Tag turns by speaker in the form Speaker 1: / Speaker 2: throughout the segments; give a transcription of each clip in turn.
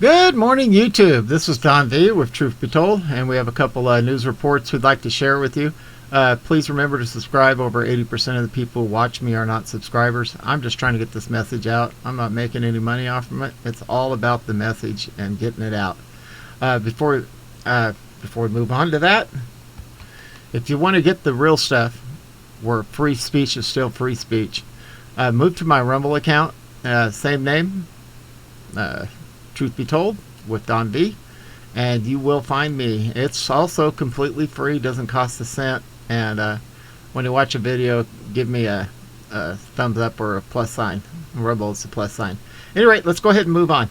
Speaker 1: Good morning, YouTube. This is Don V with Truth Be Told, and we have a couple news reports we'd like to share with you. Please remember to subscribe. Over 80% of the people who watch me are not subscribers. I'm just trying to get this message out. I'm not making any money off of it. It's all about the message and getting it out. Before we move on to that, if you want to get the real stuff, where free speech is still free speech, move to my Rumble account. Same name. Truth Be Told with Don V, and you will find me. It's also completely free, doesn't cost a cent, and when you watch a video, give me a thumbs up or a plus sign. Rumble is a plus sign. Anyway, let's go ahead and move on. It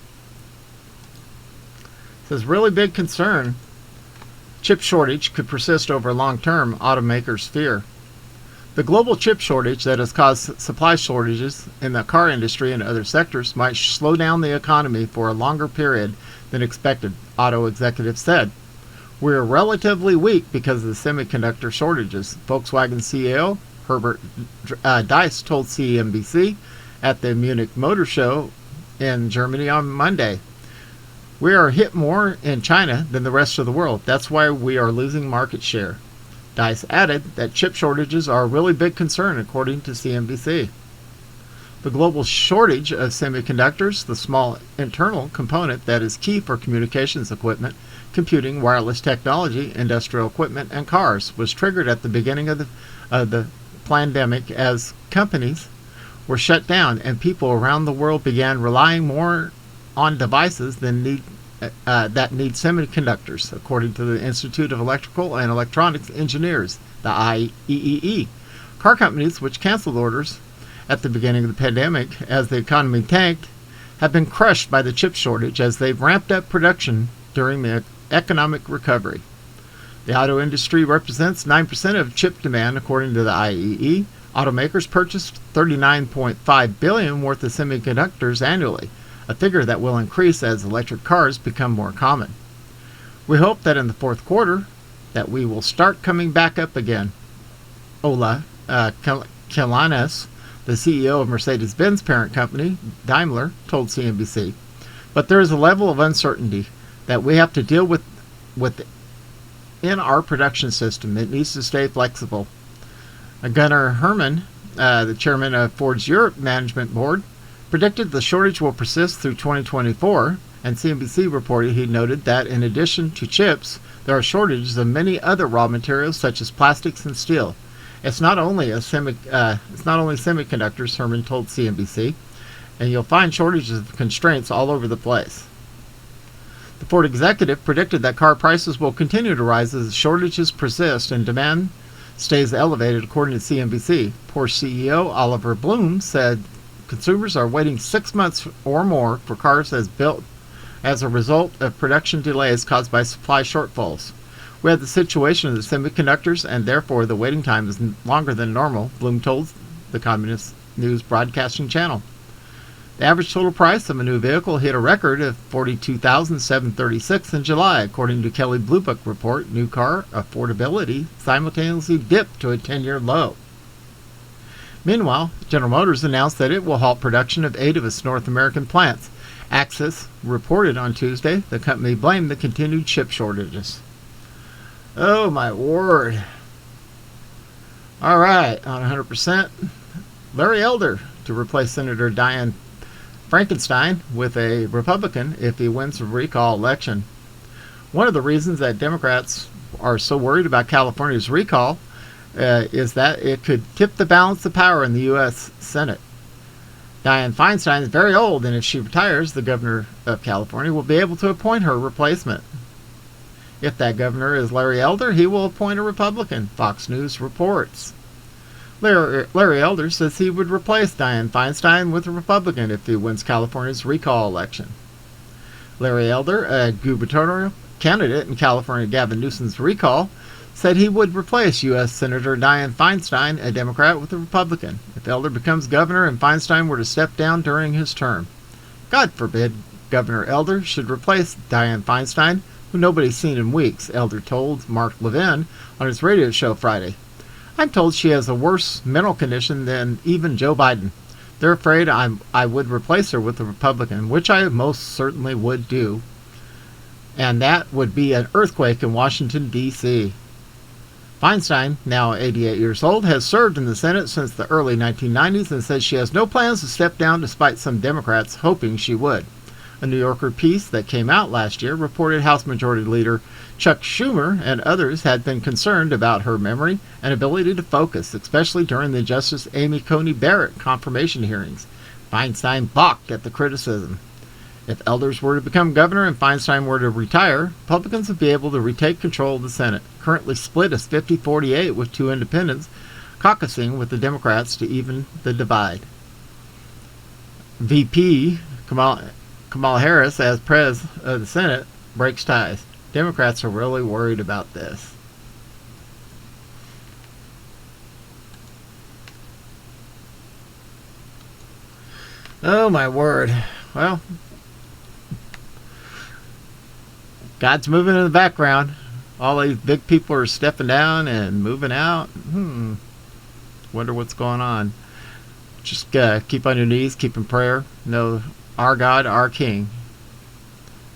Speaker 1: says really big concern. Chip shortage could persist over long term, automakers fear. The global chip shortage that has caused supply shortages in the car industry and other sectors might slow down the economy for a longer period than expected, auto executives said. We're relatively weak because of the semiconductor shortages, Volkswagen CEO Herbert Diess told CNBC at the Munich Motor Show in Germany on Monday. We are hit more in China than the rest of the world. That's why we are losing market share. Diess added that chip shortages are a really big concern, according to CNBC. The global shortage of semiconductors, the small internal component that is key for communications equipment, computing, wireless technology, industrial equipment, and cars, was triggered at the beginning of the pandemic as companies were shut down and people around the world began relying more on devices that need semiconductors, according to the Institute of Electrical and Electronics Engineers, the IEEE. Car companies, which canceled orders at the beginning of the pandemic as the economy tanked, have been crushed by the chip shortage as they've ramped up production during the economic recovery. The auto industry represents 9% of chip demand, according to the IEEE. Automakers purchased $39.5 billion worth of semiconductors annually, a figure that will increase as electric cars become more common. We hope that in the fourth quarter that we will start coming back up again. Ola Kilanes, the CEO of Mercedes-Benz parent company, Daimler, told CNBC. But there is a level of uncertainty that we have to deal with in our production system. It needs to stay flexible. Gunnar Herman, the chairman of Ford's Europe Management Board, predicted the shortage will persist through 2024, and CNBC reported he noted that in addition to chips, there are shortages of many other raw materials such as plastics and steel. It's not only semiconductors, Herman told CNBC, and you'll find shortages of constraints all over the place. The Ford executive predicted that car prices will continue to rise as shortages persist and demand stays elevated, according to CNBC. Porsche CEO Oliver Bloom said consumers are waiting 6 months or more for cars as built as a result of production delays caused by supply shortfalls. We have the situation of the semiconductors, and therefore the waiting time is longer than normal, Bloom told the Communist News Broadcasting Channel. The average total price of a new vehicle hit a record of $42,736 in July, according to Kelley Blue Book report. New car affordability simultaneously dipped to a 10-year low. Meanwhile, General Motors announced that it will halt production of 8 of its North American plants. Axis reported on Tuesday the company blamed the continued chip shortages. Oh my word. All right, on 100%, Larry Elder to replace Senator Dianne Feinstein with a Republican if he wins the recall election. One of the reasons that Democrats are so worried about California's recall is that it could tip the balance of power in the U.S. Senate. Dianne Feinstein is very old, and if she retires, the governor of California will be able to appoint her replacement. If that governor is Larry Elder, he will appoint a Republican, Fox News reports. Larry Elder says he would replace Dianne Feinstein with a Republican if he wins California's recall election. Larry Elder, a gubernatorial candidate in California Gavin Newsom's recall, said he would replace U.S. Senator Dianne Feinstein, a Democrat, with a Republican, if Elder becomes governor and Feinstein were to step down during his term. God forbid Governor Elder should replace Dianne Feinstein, who nobody's seen in weeks, Elder told Mark Levin on his radio show Friday. I'm told she has a worse mental condition than even Joe Biden. They're afraid I would replace her with a Republican, which I most certainly would do. And that would be an earthquake in Washington, D.C. Feinstein, now 88 years old, has served in the Senate since the early 1990s and says she has no plans to step down despite some Democrats hoping she would. A New Yorker piece that came out last year reported House Majority Leader Chuck Schumer and others had been concerned about her memory and ability to focus, especially during the Justice Amy Coney Barrett confirmation hearings. Feinstein balked at the criticism. If elders were to become governor and Feinstein were to retire, Republicans would be able to retake control of the Senate, currently split as 50-48 with 2 independents, caucusing with the Democrats to even the divide. VP Kamala Harris, as president of the Senate, breaks ties. Democrats are really worried about this. Oh my word. Well, God's moving in the background. All these big people are stepping down and moving out. Wonder what's going on. Just keep on your knees, keep in prayer. Know our God, our King,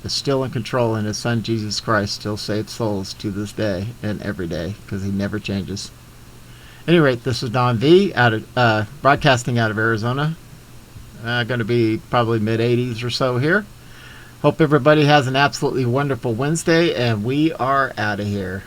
Speaker 1: is still in control, and His Son Jesus Christ still saves souls to this day and every day because He never changes. At any rate, this is Don V. Broadcasting out of Arizona. Going to be probably mid-80s or so here. Hope everybody has an absolutely wonderful Wednesday, and we are out of here.